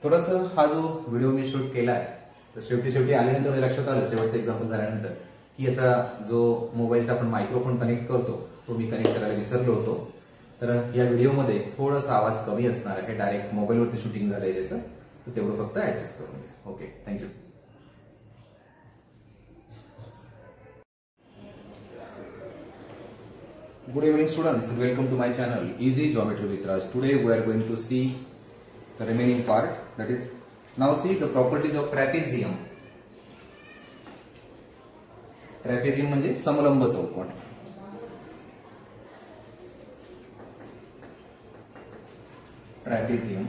थोडंसं हा जो व्हिडिओ मी शूट केला आहे तर शेवटी आल्यानंतर मला लक्षात आलं शेवटचं एक्झाम्पल झाल्यानंतर की याचा जो मोबाईलचा आपण मायक्रोफोन कनेक्ट करतो तो मी कनेक्ट करायला विसरलो होतो. तर या व्हिडिओमध्ये थोडासा आवाज कमी असणार आहे. डायरेक्ट मोबाईलवरती शूटिंग झालंय त्याचं, तर तेवढं फक्त ऍडजस्ट करून घ्या. Okay, thank you. Good evening students, welcome to my channel Easy Geometry with Raj. Today we are going to see the remaining part, that is now see the properties of trapezium. Trapezium म्हणजे समलंब चौकोन. Trapezium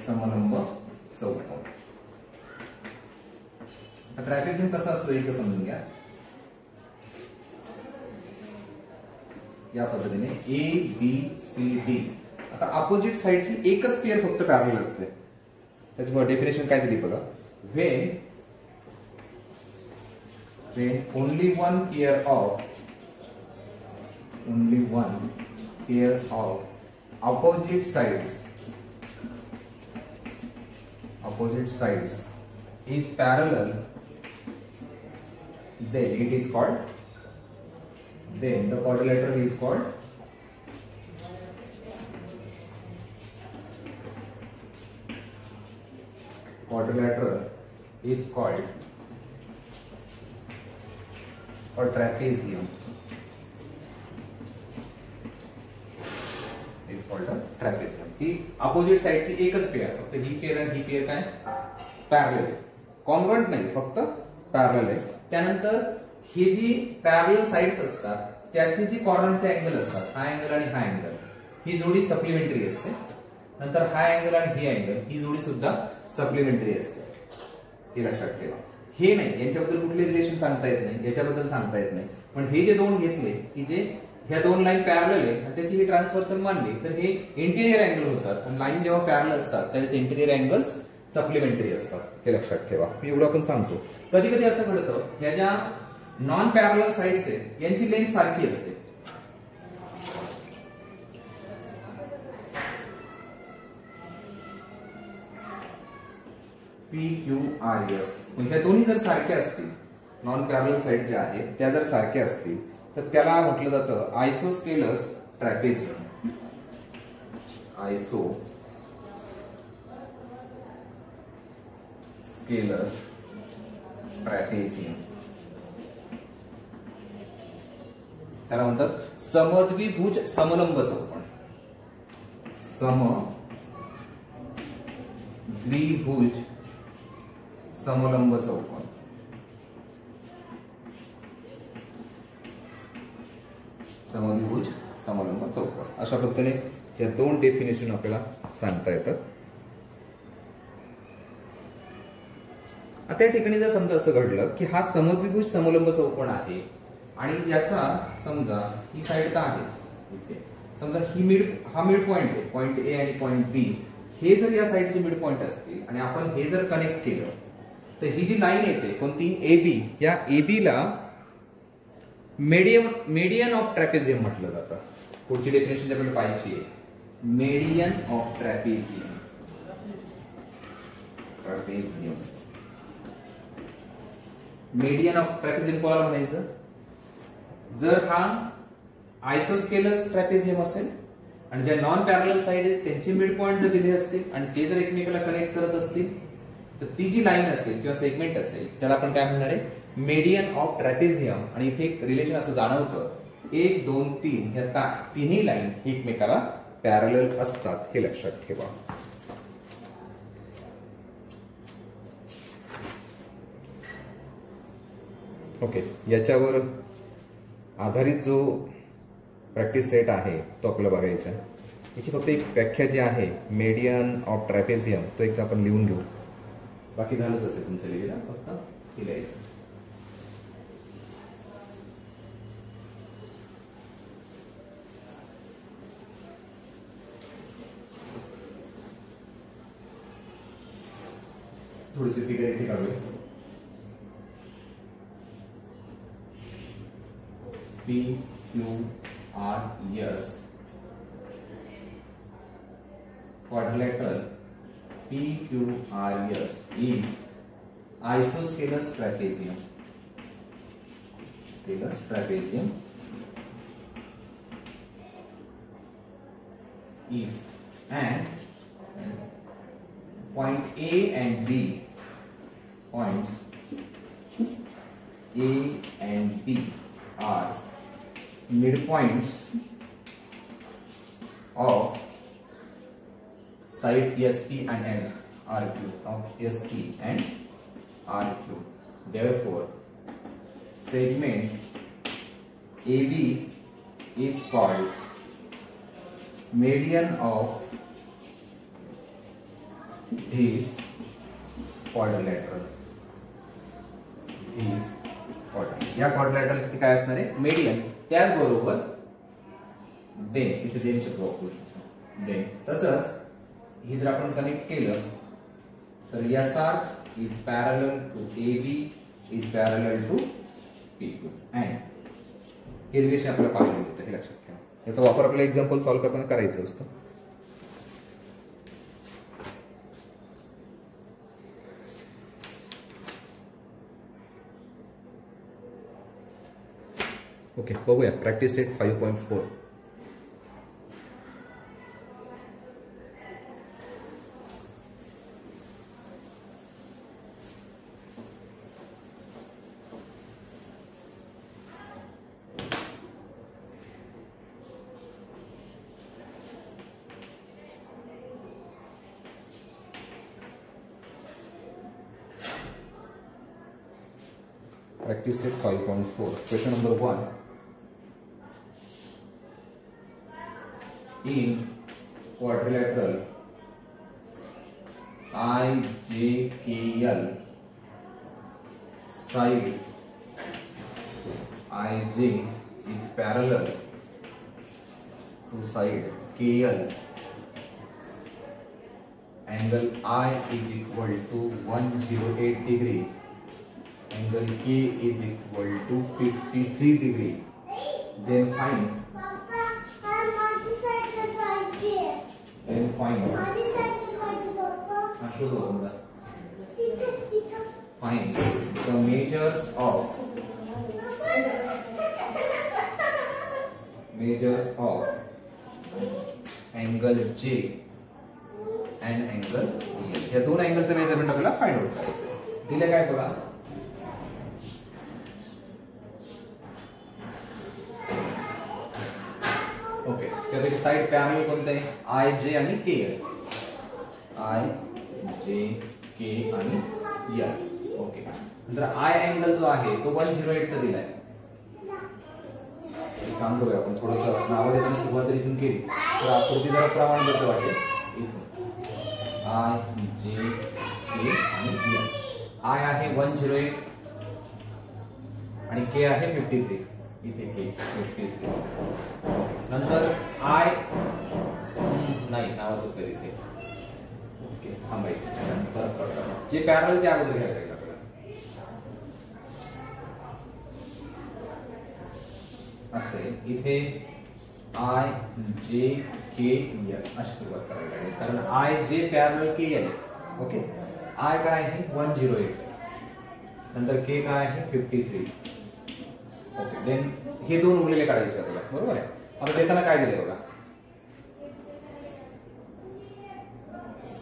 समलंब चौकोन. Trapezium कसा असतो एक समजून घ्या. या पद्धतीने ए बी सी डी. आता अपोजिट साइडची एकच पेअर फक्त पॅरलल असते. त्याच्यामुळे डेफिनेशन काय दिली बघा. When only one pair of opposite sides is parallel, then it is called, then the quadrilateral is called or trapezium is called a trapezium. ही अपोजिट साइडची एकच पेअर, फक्त ही पेअर आणि ही पेअर काय पॅरलल आहे. कॉन्ग्रुएंट नाही, फक्त पॅरलल आहे. त्यानंतर ही जी पॅरलल साइड्स असतात त्याची जी कॉर्नरचे अँगल असतात, हा अँगल आणि हा अँगल, ही जोडी सप्लिमेंटरी असते. नंतर हा अँगल आणि ही अँगल, ही जोडी सुद्धा सप्लिमेंटरी असते. हे लक्षात ठेवा. हे नाही, यांच्याबद्दल कुठले रिलेशन सांगता येत नाही, याच्याबद्दल सांगता येत नाही. पण हे जे दोन घेतले की जे ह्या दोन लाईन पॅरलल आहे आणि त्याची ही ट्रान्सव्हर्सल मानली तर हे इंटिरियर अँगल होतात. आणि लाईन जेव्हा पॅरलल असतात त्यावेळेस इंटिरियर अँगल्स सप्लिमेंटरी असतात. हे लक्षात ठेवा. मी एवढं पण सांगतो. कधी कधी असं घडतं, ह्या ज्या नॉन पॅरलल साइड्स आहेत यांची लेंथ सारखी असते. P Q R S. ह्या दोन्ही जर सारख्या असतील, नॉन पॅरलल साइड ज्या आहेत त्या जर सारख्या असतील तर त्याला म्हटलं जातं आयसोस्केलस ट्रॅपेझियम. आयसोस्केलस ट्रॅपेझियम. त्याला म्हणतात समद्विभुज समलंब चौकोन. समद्विभुज समलंब चौकोन. समद्विभुज समलंब चौकोन. अशा पद्धतीने या दोन डेफिनेशन आपल्याला सांगता येतात. आता या ठिकाणी जर समजा असं घडलं की हा समद्विभुज समलंब चौकोन आहे आणि याचा समजा ही साइड तर आहेच, इथे समजा हा मिड पॉइंट आहे, पॉइंट ए आणि पॉइंट बी. हे जर या साइडचे मिड पॉइंट असतील आणि आपण हे जर कनेक्ट केलं तर ही जी लाईन येते कोणती ए बी, या ए बी ला मेडियन ऑफ ट्रॅपेझियम म्हटलं जातं. पुढची डेफिनेशन आपल्याला पाहायची आहे. Median of trapezium. Median of trapezium कोणाला म्हणायचं? जर हा आयसोस्केलस ट्रॅपेझियम असेल आणि ज्या नॉन पॅरलल साइड आहेत त्यांचे मिड पॉइंट जर दिले असतील आणि ते जर एकमेकाला कनेक्ट करत असतील तर ती जी लाईन असेल किंवा सेगमेंट असेल त्याला आपण काय म्हणणार आहे? Median of trapezium. आणि इथे एक रिलेशन असं जाणवतं, 1 2 3 ह्या तिन्ही लाईन एकमेकाला पॅरलल असतात. हे लक्षात ठेवा. ओके, याच्यावर आधारित जो प्रॅक्टिस सेट आहे तो आपल्याला बघायचा आहे. याची फक्त एक व्याख्या जी आहे मेडियन ऑफ ट्रॅपेझियम तो एकदा आपण लिहून घेऊ. बाकी झालंच असेल तुमचं लिहिलेलं, फक्त हे लिहायचं. थोडीशी फिगर इथे काढूया. P Q R S quadrilateral PQRS is isosceles trapezium. Scalous trapezium if and point A and B points A and B are midpoints of side SP and RQ of SP and RQ. Therefore, segment AB is called median of this quadrilateral. या quadrilateral चे काय असणार आहे median. त्याचबरोबर then इथे then शब्द वापरू शकतो. देन तसंच हे जर आपण कनेक्ट केलं तर SR is parallel to AB is parallel to PQ and हे रिलेशन आपल्याला पाहायला मिळतं. हे लक्षात ठेवा. याचा वापर आपल्याला एक्झाम्पल सॉल्व्ह करताना करायचं असतं. ओके, बघूया practice set 5.4. Practice set 5.4. Question number 1. In quadrilateral IJKL, side IJ is parallel to side KL. Angle I is equal to 108 degree. Angle K is equal to 53 degree. Then find. Then find. Find the measures of angle J and angle E. या दोन अँगलचं measurement आपल्याला find out करायचं. दिले काय बघा. Okay, त्यापैकी side parallel कोणते आहे IJ आणि KL. IJ K आणि L. ओके, नंतर I अँगल जो आहे तो 108 चा दिलाय. काम करूया आपण थोडंसं नाव देताना सुरुवात जर इथून केली तर आकृती जरा प्रमाणबद्ध वाटेल. इथून IJ K आणि L. I आहे 108 आणि K आहे 53. इथे K 53. नंतर I नाही नावाचं उत्तर इथे. ओके, थांबायचं परत करतो. जे पॅरलल ते अगोदर घ्यायला लागेल आपल्याला. असे इथे IJ K L अशी सुरुवात करायला लागेल कारण IJ parallel KL. Okay, I काय आहे 108 नंतर K काय आहे 53. ओके, देन हे दोन उरलेले काढायचे आपल्याला. बरोबर आहे. आता देताना काय दिले बघा.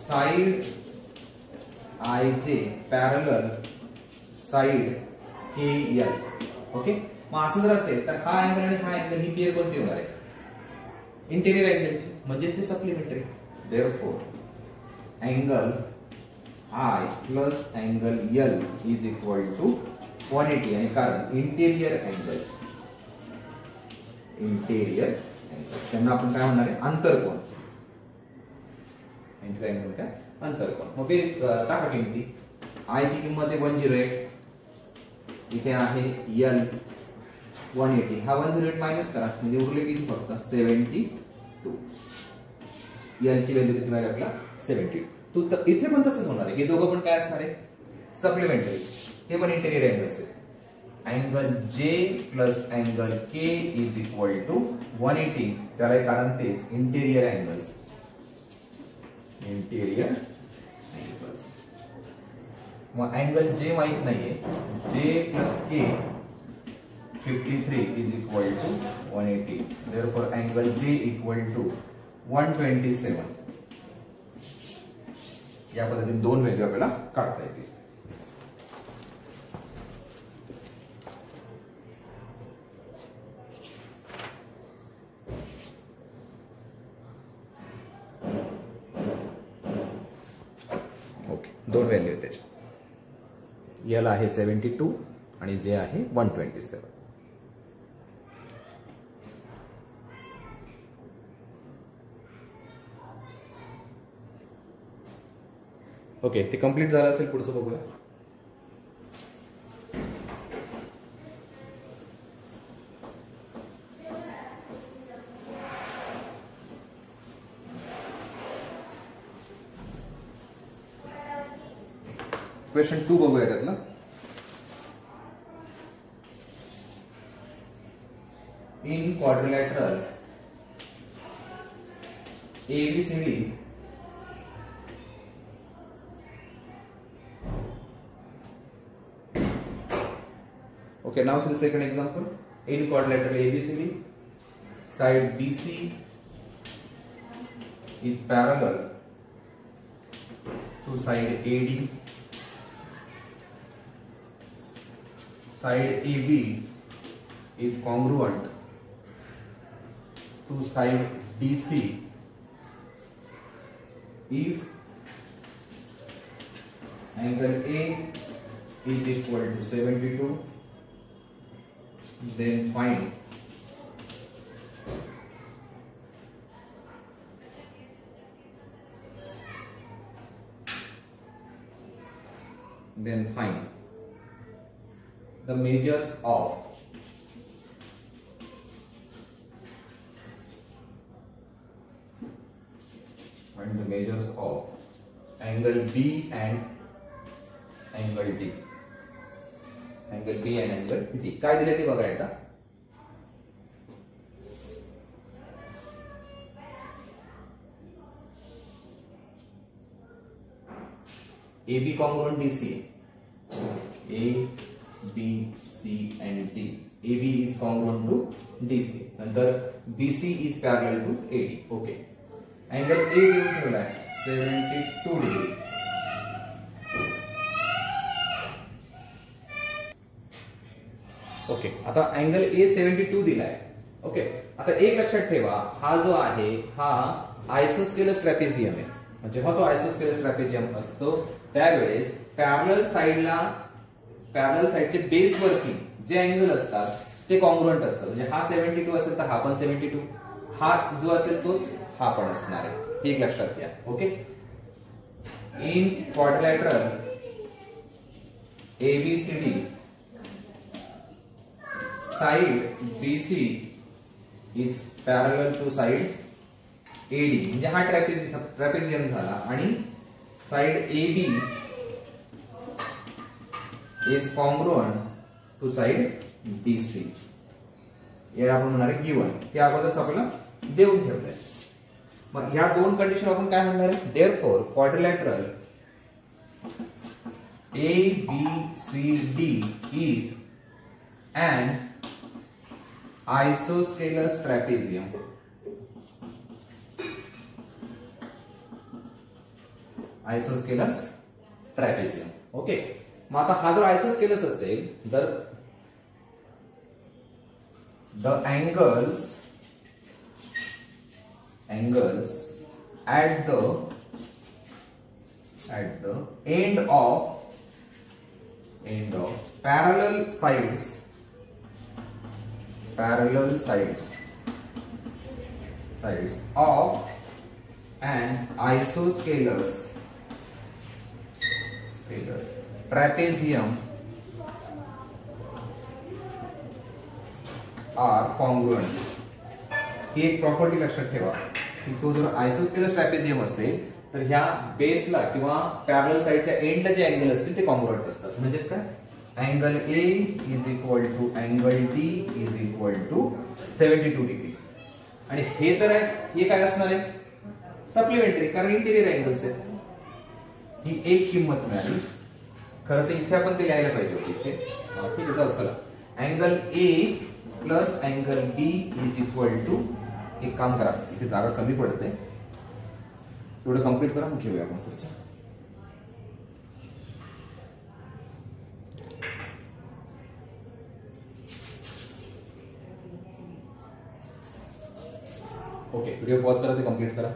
Side IJ parallel side KL. Okay, मग असं जर असेल तर हा अँगल आणि हा अँगल ही पेअर कोणती होणार आहे इंटेरियर अँगलची म्हणजेच ते supplementary. Therefore angle I plus angle L is equal to 180 आणि कारण इंटेरियर अँगल्स त्यांना आपण काय म्हणणार आहे अंतरकोन. इंटेरियर अँगल काय अंतरकोन. मग टाका किमती. I ची किंमत आहे 108 इथे आहे L 180. हा 108 मायनस करा म्हणजे उरले किती फक्त 72. L ची व्हॅल्यू किती मिळाली आपल्याला 72. तर इथे पण तसंच होणार आहे. हे दोघं पण काय असणार आहे सप्लिमेंटरी. हे पण इंटेरियर अँगल्स आहे. Angle J plus angle K is equal to 180. त्याला कारण तेच इंटेरियर अँगल्स. Interior angles. मग अँगल जे माहित नाहीये, J plus K 53 is equal to 180. therefore angle J equal to 127. या पद्धतीने दोन व्हॅल्यू आपल्याला काढता येतील. ओके, दोन व्हॅल्यू आहेत त्याच्या. याला आहे 72 आणि जे आहे 127. ओके, ते कंप्लीट झालं असेल. पुढचं बघूया. क्वेश्चन 2 बघूया त्यातलं. In quadrilateral ABCD okay, now see the second example. In quadrilateral ABCD, side BC is parallel to side AD. Side AB is congruent to side BC if angle A is equal to 72. Then find the measures of angle B and angle D. Angle B आणि angle D काय दिले ते बघा एकदा. A B congruent DC, A B C and D. A B is congruent to DC. नंतर BC is parallel to AD. Okay, angle A घेऊन ठेवलाय 72 degree. Okay, आता अँगल ए 72 दिलाय. ओके, आता एक लक्षात ठेवा, हा जो आहे हा आयसोस्केलस ट्रॅपेझियम आहे. जेव्हा तो आयसोस्केलस ट्रॅपेझियम असतो त्यावेळेस पॅरलल साइडचे बेस वरती जे अँगल असतात ते कॉन्ग्रुएंट असतात. म्हणजे हा 72 असेल तर हा पण 72, हा जो असेल तोच हा पण असणार आहे. हे एक लक्षात घ्या. Okay, in quadrilateral ABCD side BC is parallel to side AD. म्हणजे हा ट्रॅपेझियम झाला आणि side AB is congruent to side BC. हे आपण म्हणणार आहे गिवन. हे अगोदरच आपल्याला देऊन ठेवलंय. मग ह्या दोन कंडिशन आपण काय म्हणणार आहे. therefore quadrilateral ABCD is an isosceles trapezium. Isosceles trapezium. Okay, मग आता हा जर आयसोस्केलस असेल तर the angles at the end of parallel sides of an isosceles trapezium are congruent. ही एक प्रॉपर्टी लक्षात ठेवा की तो जर आयसोस्केलस ट्रॅपेझियम असेल तर ह्या बेसला किंवा पॅरलल साइडच्या एंडला जे अँगल असतील ते कॉन्ग्रुएंट असतात. म्हणजेच काय, angle A is equal to angle D is equal to 72 degree. आणि हे तर आहे, हे काय असणार आहे सप्लिमेंटरी, कारण इंटिरियर अँगल्स आहेत. ही एक किंमत मिळाली. खरं तर इथे आपण ते लिहायला पाहिजे होते इथे. ठीक आहे, जाऊ चला. Angle A plus angle B is equal to, एक काम करा, इथे जागा कमी पडते, थोडं कंप्लीट करा, मग घेऊया आपण पुढचं. ओके, व्हिडिओ पॉज करा, ते कंप्लीट करा.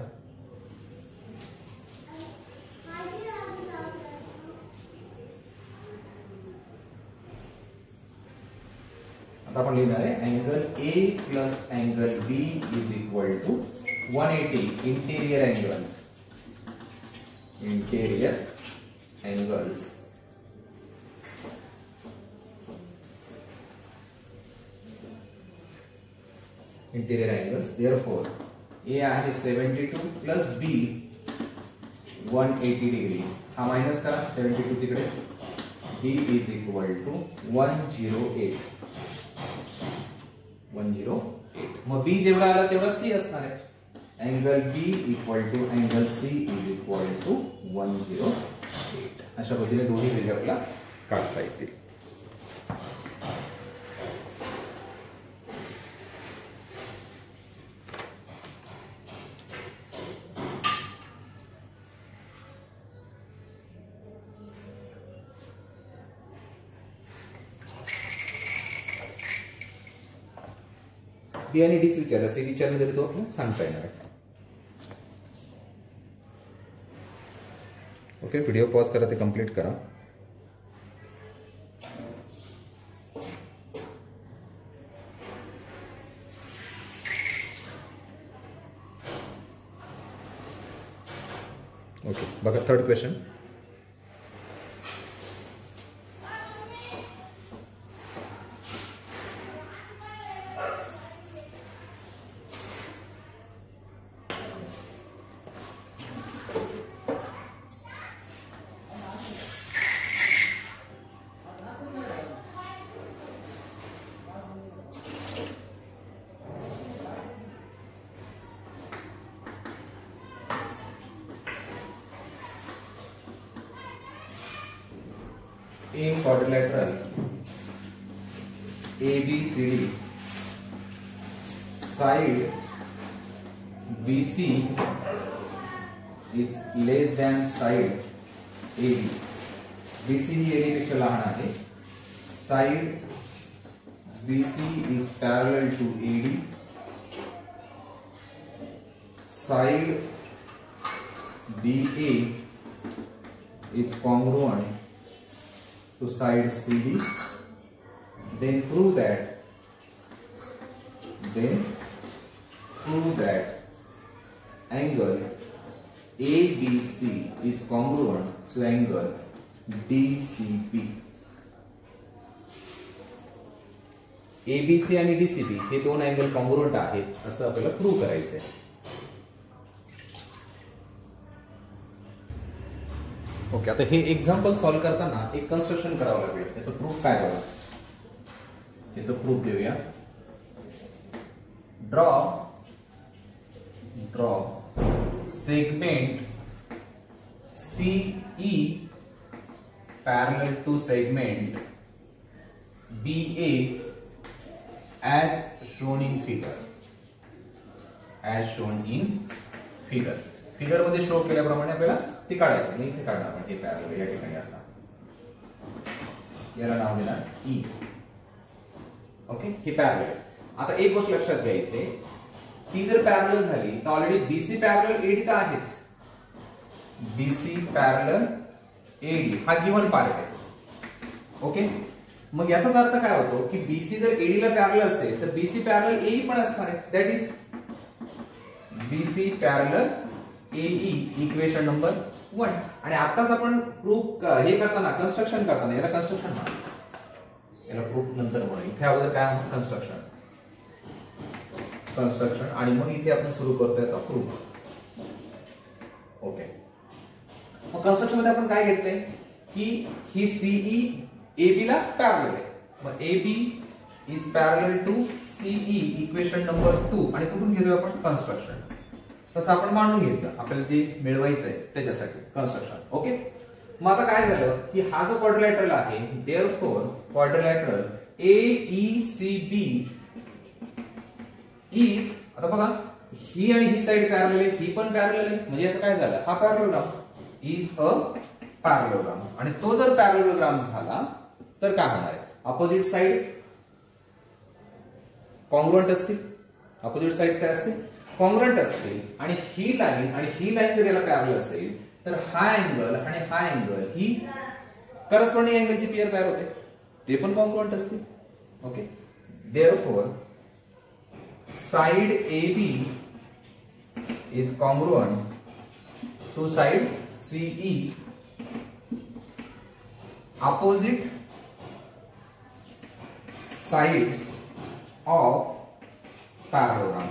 आता आपण लिहिणार आहे angle A plus angle B is equal to 180 interior angles. Interior angles interior angles. Therefore A आहे 72 प्लस बी 180 डिग्री. हा मायनस करा, 72 तिकडे, बी इज इक्वल टू 108. मग बी जेवढा आला तेवढा सी असणार आहे. Angle B equal to angle C is equal to 108. अशा पद्धतीने दोन्ही व्हॅल्यू आपल्याला काढता येतील. बी आणि डीच विचारलं, सी विचारलं तरी तो आपण सांगता येणार आहे. ओके, व्हिडिओ पॉज करा, ते कंप्लीट करा. ओके, बघा third question. In quadrilateral ABCD, side BC is less than side AB. BC he AB पेक्षा लहान आहे. Side BC is parallel to AD. Side BA is congruent to side CD. Then prove that angle ABC is congruent to angle DCB. ABC आणि DCB हे दोन angle congruent आहेत असं आपल्याला prove करायचं आहे. ओके, आता हे एक्झाम्पल सॉल्व्ह करताना एक कन्स्ट्रक्शन करावं लागेल. त्याचं प्रूफ काय बघा, त्याचं प्रूफ देऊया. Draw segment CE parallel to segment BA as shown in figure. Figure मध्ये शो केल्याप्रमाणे आपल्याला ती काढायचं. मी इथे काढणार आपण हे पॅरलल या ठिकाणी असा, याला नाव देणार E. ओके, हे पॅरलल. आता एक गोष्ट लक्षात घ्या, इथे ती जर पॅरलल झाली तर ऑलरेडी BC पॅरलल AD तर आहेच. BC पॅरलल AD हा गिवन पार्ट आहे. ओके, मग याचाच अर्थ काय होतो की BC जर AD ला पॅरलल असेल तर BC पॅरलल AE पण असणार आहे. That is BC parallel AE equation number 1. आणि आताच आपण प्रूफ हे करताना, कन्स्ट्रक्शन करताना, याला कन्स्ट्रक्शन म्हणा, याला प्रूफ नंतर म्हणू. इथे अगोदर काय म्हणतो, कन्स्ट्रक्शन, आणि मग इथे आपण सुरू करतोय आता प्रूफ. ओके, मग कन्स्ट्रक्शन मध्ये आपण काय घेतलंय की ही CE AB ला पॅरलल आहे. मग AB is parallel to CE equation number 2. आणि कुठून घेतोय आपण, कन्स्ट्रक्शन. तसं आपण मांडून घेतलं आपल्याला जे मिळवायचं आहे त्याच्यासाठी कन्स्ट्रक्शन. ओके, मग आता काय झालं की हा जो क्वाड्रिलॅटरल आहे, देअरफॉर क्वाड्रिलॅटरल AECB इज, आता बघा ही आणि ही साइड पॅरलल आहे, ही पण पॅरलल आहे, म्हणजे याचं काय झालं, हा पॅरलोग्राम इज अ पॅरलोग्राम. आणि तो जर पॅरलोग्राम झाला तर काय होणार आहे, अपोजिट साइड कॉन्ग्रुएंट असतील, अपोजिट साइड्स काय असतील, कॉन्ग्रुएंट असतील. आणि ही लाईन जर याला पॅरलल असेल तर हा अँगल आणि हा अँगल ही करस्पॉन्डिंग अँगलची पेअर तयार होते, ते पण कॉन्ग्रुएंट असतील. Okay, therefore side AB is congruent to side CE. Opposite sides of parallelogram.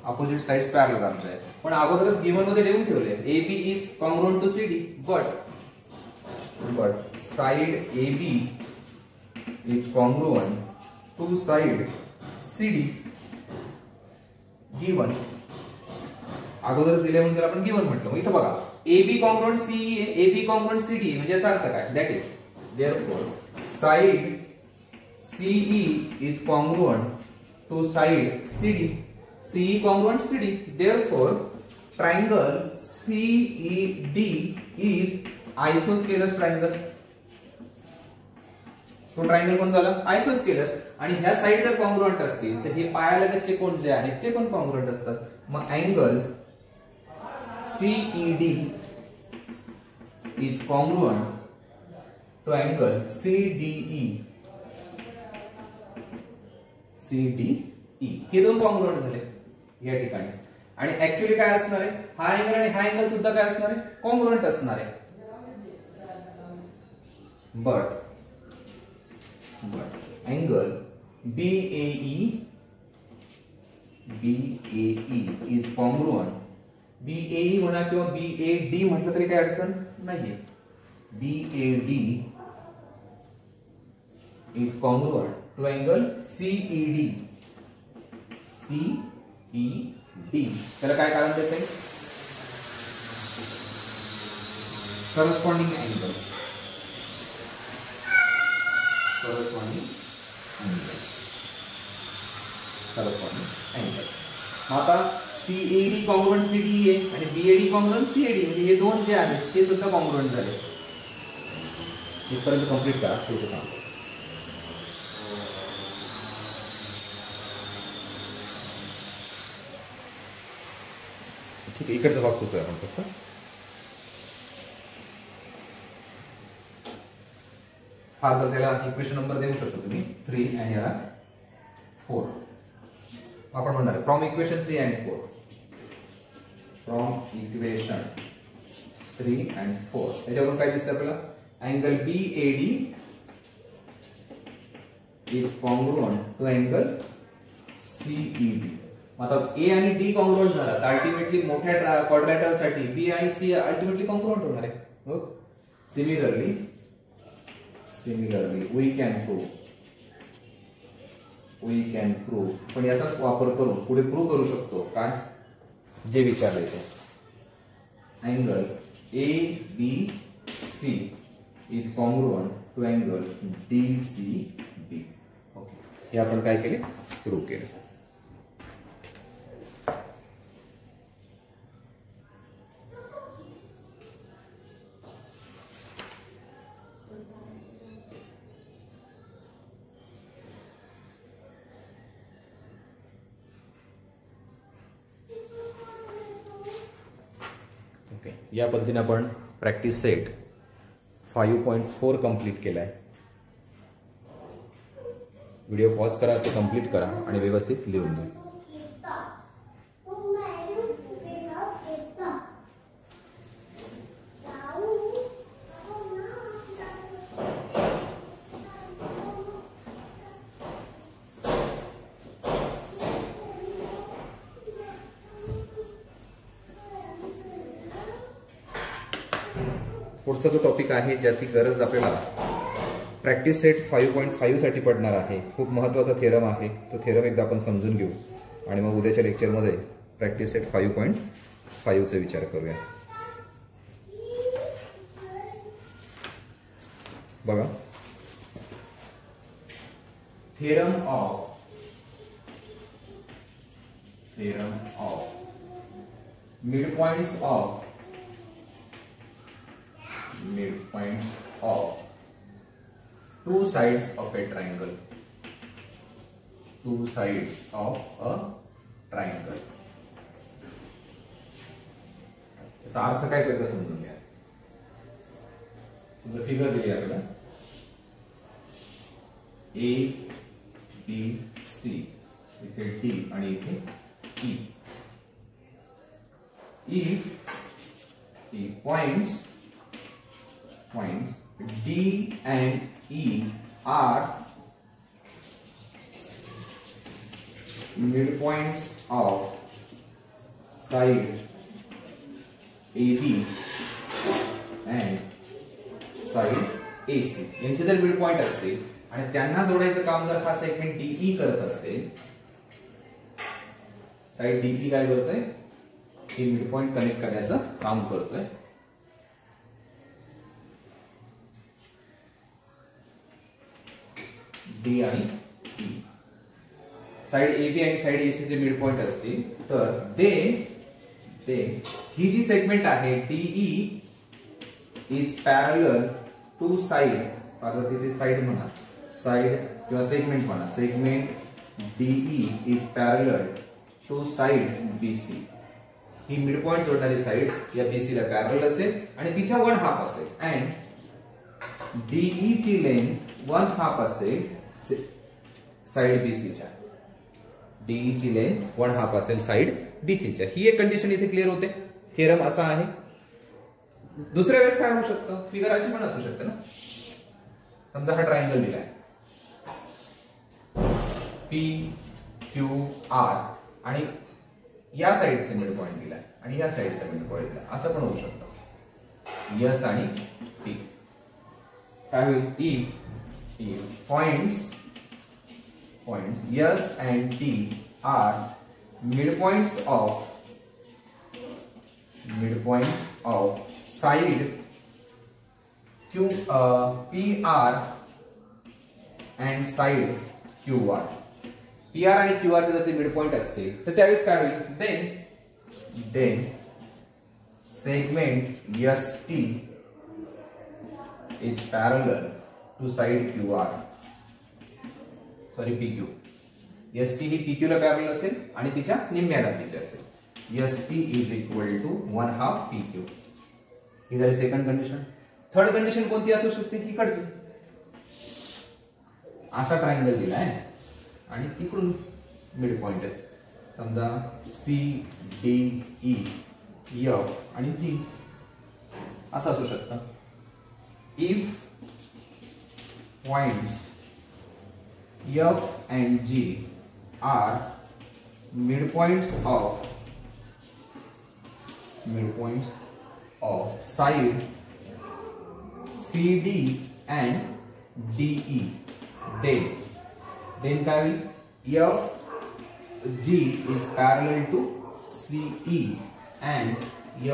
Opposite sides parallelogram आहे, पण अगोदरच गिवन मध्ये लिहून ठेवले AB is congruent to CD, but side AB is congruent to side CD. Given अगोदर दिले म्हणून त्याला आपण गिवन म्हटलं. इथं बघा AB कॉन्ग्रुएंट CE आहे, AB कॉन्ग्रुएंट CD आहे, म्हणजे याचा अर्थ काय, that is therefore side CE is congruent to side CD, CE congruent CD, therefore triangle CED is isosceles triangle. तो ट्रायंगल कोण झाला, आयसोस्केलस. आणि ह्या साइड जर कॉन्ग्रुएंट असतील तर हे पायालगतचे कोण जे आहेत ते पण कॉन्ग्रुएंट असतात. मग angle CED is congruent to angle CDE. हे दोन कॉन्ग्रुएंट झाले या ठिकाणी. आणि ऍक्च्युअली काय असणार आहे, हा अँगल आणि हा अँगल सुद्धा काय असणार आहे, कॉन्ग्रुएंट असणार आहे. But angle BAE is congruent, BAE म्हणा किंवा BAD म्हटलं तरी काय अडचण नाहीये, BAD is congruent to angle CED. त्याला काय कारण देते, करस्पॉन्डिंग अँगल्स, आता CAD कॉन्ग्रुएंट CDE आहे आणि BAD कॉन्ग्रुएंट CAD, म्हणजे हे दोन जे आहेत ते सुद्धा कॉन्ग्रुएंट झाले. इथपर्यंत कंप्लीट करा, पुढचं सांगतो. ठीक आहे, इकडचा भाग पुसूया आपण फक्त. हा तर त्याला इक्वेशन नंबर देऊ शकतो तुम्ही 3 आणि याला 4. आपण म्हणणार फ्रॉम इक्वेशन 3 आणि 4, फ्रॉम इक्वेशन 3 आणि 4 याच्यावरून काय दिसतं आपल्याला, angle BAD is congruent to angle CED. आता A आणि D कॉन्ग्रुएंट झाला तर अल्टिमेटली मोठ्या क्वाड्रिलॅटरल साठी B आणि C अल्टिमेटली कॉन्ग्रुएंट होणार आहे. सिमिलरली वी कॅन प्रूव्ह, पण याचाच वापर करून पुढे प्रूव्ह करू शकतो काय जे विचारले ते. Angle ABC is congruent to angle DCB. Okay, हे आपण काय केले, प्रूव्ह केले. या पद्धतीने आपण प्रॅक्टिस सेट 5.4 कंप्लीट केलाय. व्हिडिओ पॉज करा, ते कंप्लीट करा आणि व्यवस्थित लिहून घ्या. पुढचा जो टॉपिक आहे ज्याची गरज आपल्याला प्रॅक्टिस सेट 5.5 साठी पडणार आहे, खूप महत्त्वाचा थेरम आहे, तो थेरम एकदा आपण समजून घेऊ आणि मग उद्याच्या लेक्चरमध्ये प्रॅक्टिस सेट 5.6 5चा विचार करूया. बघा, theorem of midpoints of two sides of a triangle. याचा अर्थ काय करतं समजून घ्या. समजा फिगर दिली आपल्याला A B C, इथे D आणि इथे E. If points D and E are midpoints of side AB and side AC, यांचे जर मिड पॉइंट असतील आणि त्यांना जोडायचं काम जर हा सेगमेंट DE करत असेल, साइड DE काय करतोय, हे मिड पॉइंट कनेक्ट करण्याचं काम करतोय. D आणि E साइड AB आणि साइड AC चे मिड पॉइंट असतील तर ते ही जी सेगमेंट आहे DE is parallel to side, आता तिथे साइड म्हणा, साइड किंवा सेगमेंट म्हणा, segment DE is parallel to side BC. ही मिड पॉइंट जोडणारी साइड या BC ला पॅरलल असेल आणि तिच्या 1/2 असेल अँड DE ची लेंथ 1/2 असेल साइड BC च्या. DE ची लेंथ 1/2 असेल साइड BC च्या. ही एक कंडिशन इथे क्लिअर होते. थेरम असा आहे. दुसऱ्या वेळेस काय होऊ शकतं, फिगर अशी पण असू शकते ना. समजा हा ट्रायंगल दिलाय PQR आणि या साइडचे मिड पॉइंट दिलाय आणि या साइडचा मिड पॉइंट दिलाय, असं पण होऊ शकतं. S आणि T काय होईल, if points S and T are midpoints of side PR and side QR. PR आणि QR चे जर ते मिड पॉइंट असतील तर त्यावेळेस काय होईल, then segment ST is parallel to side QR. Sorry PQ. ST he PQ ला पॅरलल असेल आणि तिच्या निम्म्या लांबीची असेल. ST is equal to 1/2 PQ. ही झाली सेकंड कंडिशन. थर्ड कंडिशन कोणती असू शकते, इकडची. असा ट्रायंगल दिलाय आणि इकडून मिड पॉइंट आहे, समजा CDE F आणि G असं असू शकतं. If points F and G are midpoints of side CD and DE, then काय होईल, FG is parallel to CE and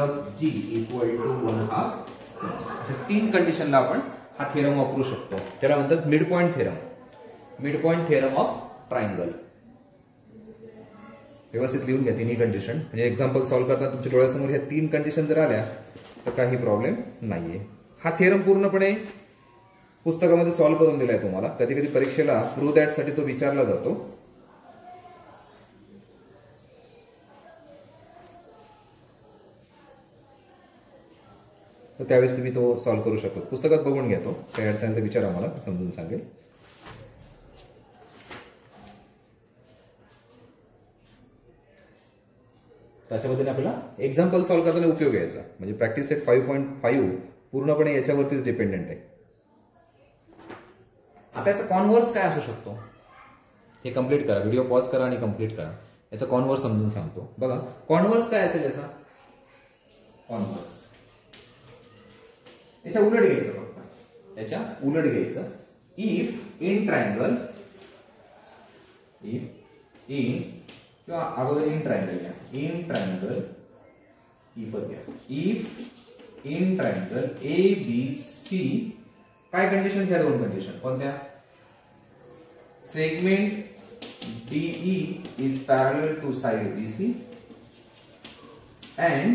FG equal to 1/2 C. अशा 3 कंडिशनला आपण हा थेरम वापरू शकतो. त्याला म्हणतात mid point theorem of triangle. व्यवस्थित लिहून घ्या तिन्ही कंडिशन, म्हणजे एक्झाम्पल सॉल्व्ह करताना तुमच्या डोळ्यासमोर ह्या 3 कंडिशन जर आल्या तर काही प्रॉब्लेम नाहीये. हा थेरम पूर्णपणे पुस्तकामध्ये सॉल्व्ह करून दिलाय तुम्हाला. कधी कधी परीक्षेला प्रूव्ह दॅट साठी तो विचारला जातो. तर त्यावेळेस तुम्ही तो सॉल्व्ह करू शकतो. पुस्तकात बघून घ्या तो, काही अडचण तर विचारा, मला समजून सांगेल. अशा पद्धतीने आपल्याला एक्झाम्पल सॉल्व्ह करताना उपयोग यायचा. म्हणजे प्रॅक्टिस सेट 5.5 पूर्णपणे याच्यावरतीच डिपेंडेंट आहे. आता याचा कॉन्व्हर्स काय असू शकतो हे कम्प्लीट करा. व्हिडिओ पॉज करा आणि कम्प्लीट करा. याचा कॉन्व्हर्स समजून सांगतो. बघा कॉन्व्हर्स काय असेल याचा. कॉन्व्हर्स याच्या उलट घ्यायचं, फक्त याच्या उलट घ्यायचं. इफ इन ट्रायंगल, किंवा अगोदर इन ट्रायंगल घ्या. इन ट्रायंगल इफच घ्या. इफ इन ट्रायंगल ABC काय कंडिशन घ्या, दोन कंडिशन कोणत्या, segment DE is parallel to side BC and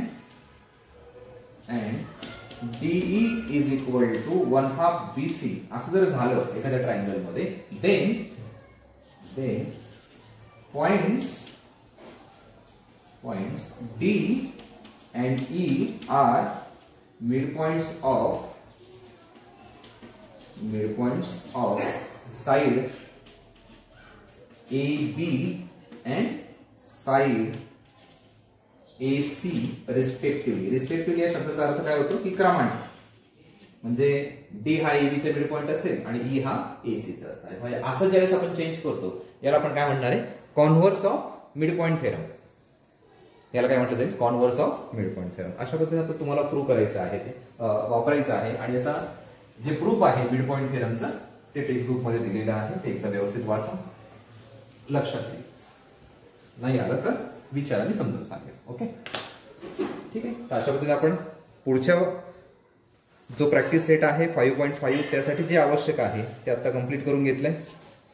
DE is equal to 1/2 BC असं जर झालं एखाद्या ट्रायंगल मध्ये, then points D and E are midpoints of side AB and side AC respectively या शब्दाचा अर्थ काय होतो की क्रमाने, म्हणजे D हा AB चा मिड पॉइंट असेल आणि E हा AC चा असणार. म्हणजे असं ज्यावेळेस आपण चेंज करतो याला आपण काय म्हणणार आहे, converse of mid point theorem. याला काय म्हटलं जाईल, converse of mid point theorem. अशा पद्धतीने तुम्हाला प्रूव्ह करायचं आहे, ते वापरायचं आहे. आणि याचा जे प्रूफ आहे मिड पॉइंट थेरमचा ते टेक्स्ट बुक मध्ये दिलेलं आहे, ते एकदा व्यवस्थित वाचा, लक्षात ठेवा. नाही आलं तर विचारा, मी समजून सांगेल. ओके, ठीक आहे. तर अशा पद्धतीने आपण पुढच्या जो प्रॅक्टिस सेट आहे 5.5 त्यासाठी जे आवश्यक आहे ते आता कंप्लीट करून घेतलंय.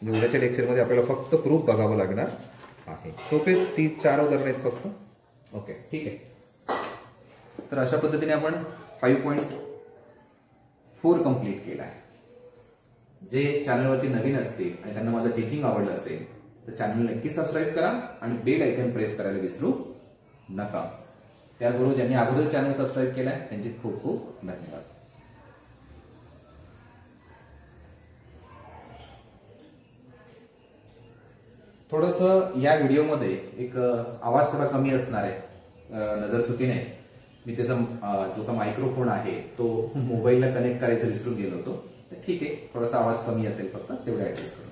म्हणजे उद्याच्या लेक्चरमध्ये आपल्याला फक्त प्रूफ बघावं लागणार आहे. सोपे 3-4 उदाहरण आहेत फक्त. ओके, ठीक आहे. तर अशा पद्धतीने आपण 5.4 कंप्लीट केला आहे. जे चॅनलवरती नवीन असतील आणि त्यांना माझं टीचिंग आवडलं असेल तर चॅनल नक्की सबस्क्राईब करा आणि बेल आयकॉन प्रेस करायला विसरू नका. त्याचबरोबर ज्यांनी अगोदर चॅनल सबस्क्राईब केलाय त्यांचे खूप खूप धन्यवाद. थोडंसं या व्हिडिओमध्ये एक आवाज थोडा कमी असणार आहे, नजरसुकीने. मी त्याचा जो का मायक्रोफोन आहे तो मोबाईलला कनेक्ट करायचं विसरून गेलो होतो. ठीक आहे, थोडासा आवाज कमी असेल, फक्त तेवढं ऍडजस्ट करू.